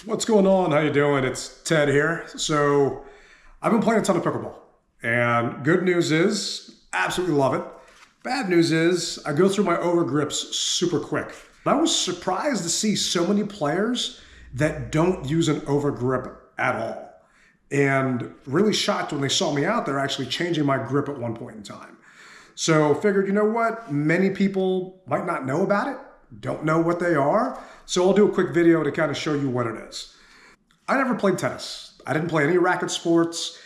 What's going on? How you doing? It's Ted here. So I've been playing a ton of pickleball, and good news is absolutely love it. Bad news is I go through my overgrips super quick. I was surprised to see so many players that don't use an overgrip at all, and really shocked when they saw me out there actually changing my grip at one point in time. So figured, you know what? Many people might not know about it, don't know what they are. So I'll do a quick video to kind of show you what it is. I never played tennis. I didn't play any racket sports.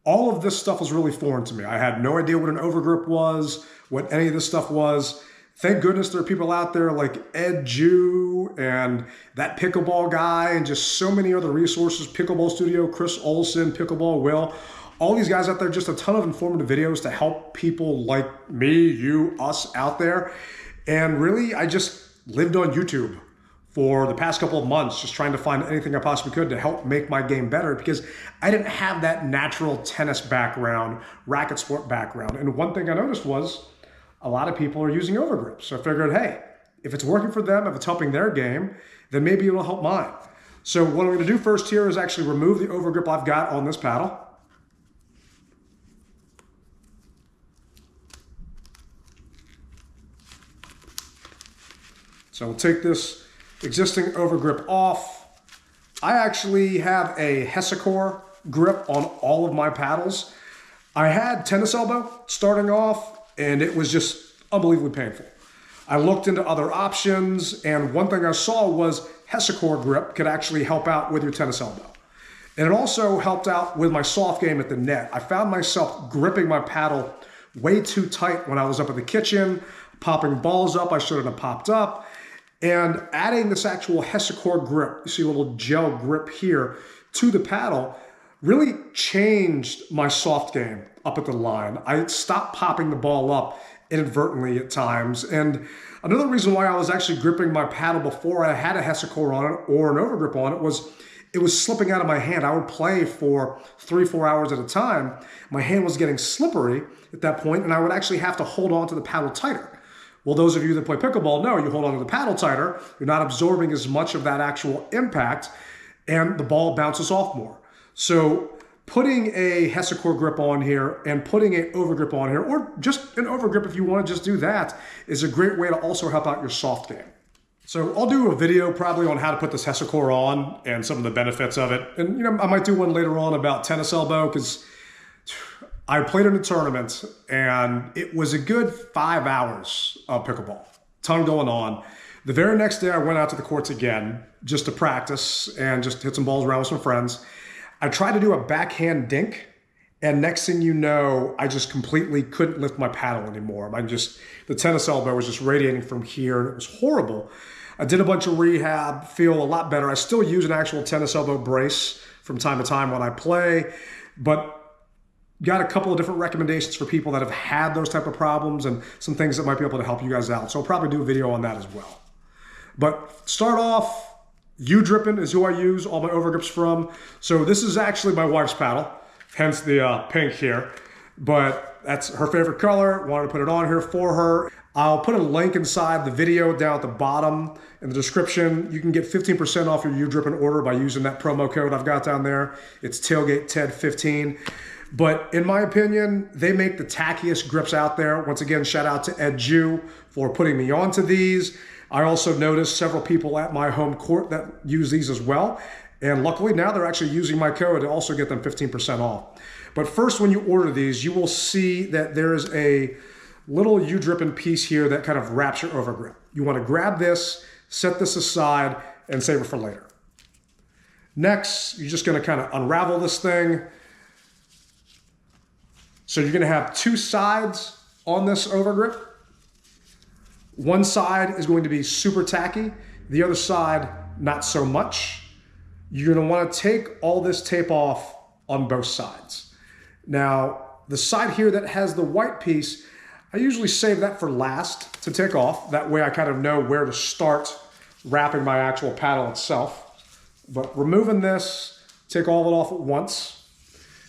All of this stuff was really foreign to me. I had no idea what an overgrip was, what any of this stuff was. Thank goodness there are people out there like Ed Jew and that pickleball guy and just so many other resources, Pickleball Studio, Chris Olson, Pickleball Will, all these guys out there, just a ton of informative videos to help people like me, you, us out there. And really, I just lived on YouTube for the past couple of months, just trying to find anything I possibly could to help make my game better because I didn't have that natural tennis background, racket sport background. And one thing I noticed was a lot of people are using overgrips. So I figured, hey, if it's working for them, if it's helping their game, then maybe it'll help mine. So what I'm gonna do first here is actually remove the overgrip I've got on this paddle. So we'll take this existing overgrip off. I actually have a Hesicor grip on all of my paddles. I had tennis elbow starting off, and it was just unbelievably painful. I looked into other options, and one thing I saw was Hesicor grip could actually help out with your tennis elbow. And it also helped out with my soft game at the net. I found myself gripping my paddle way too tight when I was up in the kitchen, popping balls up I shouldn't have popped up. And adding this actual Hesicor grip, you see a little gel grip here, to the paddle, really changed my soft game up at the line. I stopped popping the ball up inadvertently at times. And another reason why I was actually gripping my paddle before I had a Hesicor on it or an overgrip on it was slipping out of my hand. I would play for 3-4 hours at a time. My hand was getting slippery at that point, and I would actually have to hold on to the paddle tighter. Well, those of you that play pickleball know you hold on to the paddle tighter, you're not absorbing as much of that actual impact, and the ball bounces off more. So putting a Hesicor grip on here and putting an overgrip on here, or just an overgrip if you want to just do that, is a great way to also help out your soft game. So I'll do a video probably on how to put this Hesicor on and some of the benefits of it. And I might do one later on about tennis elbow because I played in a tournament and it was a good 5 hours of pickleball, ton going on. The very next day I went out to the courts again just to practice and just hit some balls around with some friends. I tried to do a backhand dink, and next thing you know, I just completely couldn't lift my paddle anymore. The tennis elbow was just radiating from here and it was horrible. I did a bunch of rehab, feel a lot better. I still use an actual tennis elbow brace from time to time when I play, but got a couple of different recommendations for people that have had those type of problems and some things that might be able to help you guys out. So I'll probably do a video on that as well. But start off, Udrippin is who I use all my overgrips from. So this is actually my wife's paddle, hence the pink here. But that's her favorite color. Wanted to put it on here for her. I'll put a link inside the video down at the bottom in the description. You can get 15% off your Udrippin order by using that promo code I've got down there. It's TailgateTed15. But in my opinion, they make the tackiest grips out there. Once again, shout out to Ed Jew for putting me onto these. I also noticed several people at my home court that use these as well. And luckily now they're actually using my code to also get them 15% off. But first, when you order these, you will see that there is a little Udrippin piece here that kind of wraps your overgrip. You want to grab this, set this aside, and save it for later. Next, you're just going to kind of unravel this thing. So you're going to have two sides on this overgrip. One side is going to be super tacky. The other side, not so much. You're going to want to take all this tape off on both sides. Now, the side here that has the white piece, I usually save that for last to take off. That way I kind of know where to start wrapping my actual paddle itself. But removing this, take all of it off at once.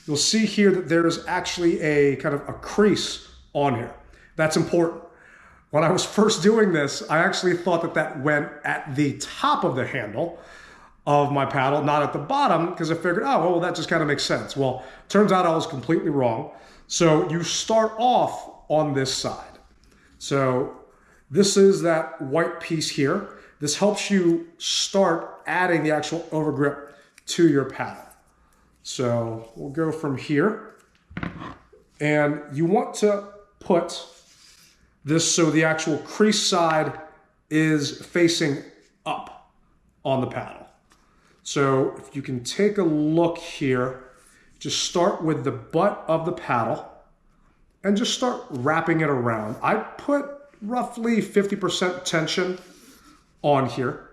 You'll see here that there's actually a kind of a crease on here. That's important. When I was first doing this, I actually thought that that went at the top of the handle. of my paddle, not at the bottom, because I figured, oh, well, that just kind of makes sense. Well, turns out I was completely wrong. So you start off on this side. So this is that white piece here. This helps you start adding the actual overgrip to your paddle. So we'll go from here. And you want to put this so the actual crease side is facing up on the paddle. So if you can take a look here, just start with the butt of the paddle and just start wrapping it around. I put roughly 50% tension on here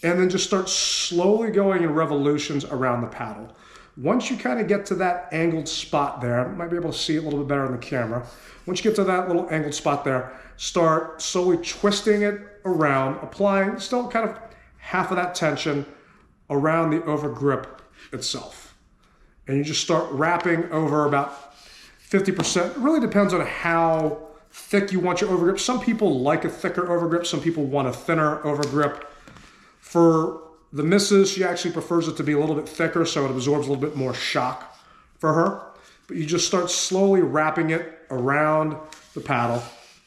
and then just start slowly going in revolutions around the paddle. Once you kind of get to that angled spot there, I might be able to see it a little bit better on the camera. Once you get to that little angled spot there, start slowly twisting it around, applying still kind of half of that tension around the overgrip itself. And you just start wrapping over about 50%. It really depends on how thick you want your overgrip. Some people like a thicker overgrip. Some people want a thinner overgrip. For the missus, she actually prefers it to be a little bit thicker so it absorbs a little bit more shock for her. But you just start slowly wrapping it around the paddle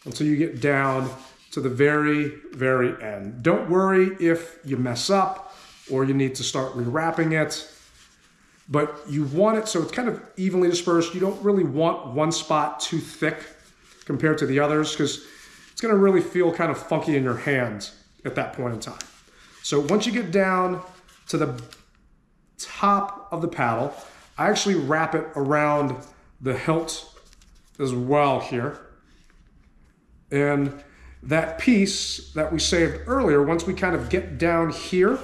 until you get down to the very, very end. Don't worry if you mess up or you need to start rewrapping it, but you want it so it's kind of evenly dispersed. You don't really want one spot too thick compared to the others because it's gonna really feel kind of funky in your hands at that point in time. So once you get down to the top of the paddle, I actually wrap it around the hilt as well here. And that piece that we saved earlier, once we kind of get down here,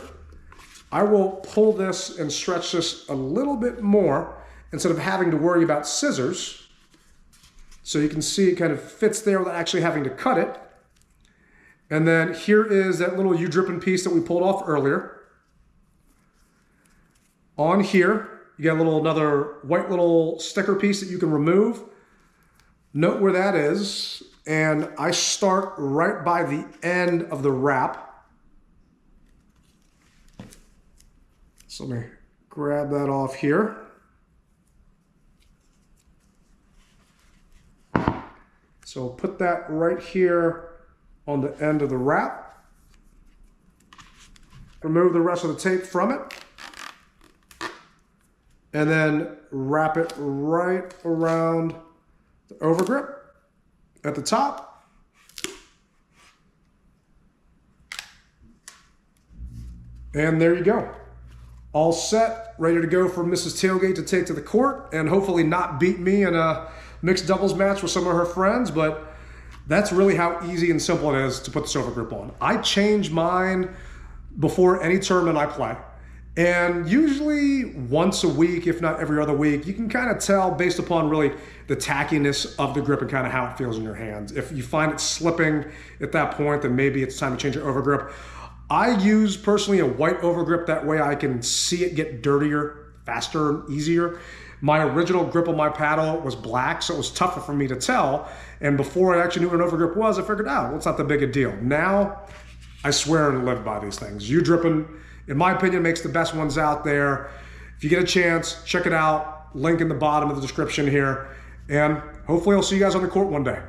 I will pull this and stretch this a little bit more instead of having to worry about scissors. So you can see it kind of fits there without actually having to cut it. And then here is that little Udrippin piece that we pulled off earlier. On here, you got another white little sticker piece that you can remove. Note where that is. And I start right by the end of the wrap. So let me grab that off here. So I'll put that right here on the end of the wrap. Remove the rest of the tape from it. And then wrap it right around the overgrip at the top. And there you go. All set, ready to go for Mrs. Tailgate to take to the court and hopefully not beat me in a mixed doubles match with some of her friends, but that's really how easy and simple it is to put this overgrip on. I change mine before any tournament I play. And usually once a week, if not every other week, you can kind of tell based upon really the tackiness of the grip and kind of how it feels in your hands. If you find it slipping at that point, then maybe it's time to change your overgrip. I use personally a white overgrip. That way I can see it get dirtier, faster, and easier. My original grip on my paddle was black, so it was tougher for me to tell. And before I actually knew what an overgrip was, I figured, oh, well, it's not that big a deal. Now, I swear and live by these things. Udrippin, in my opinion, makes the best ones out there. If you get a chance, check it out. Link in the bottom of the description here. And hopefully I'll see you guys on the court one day.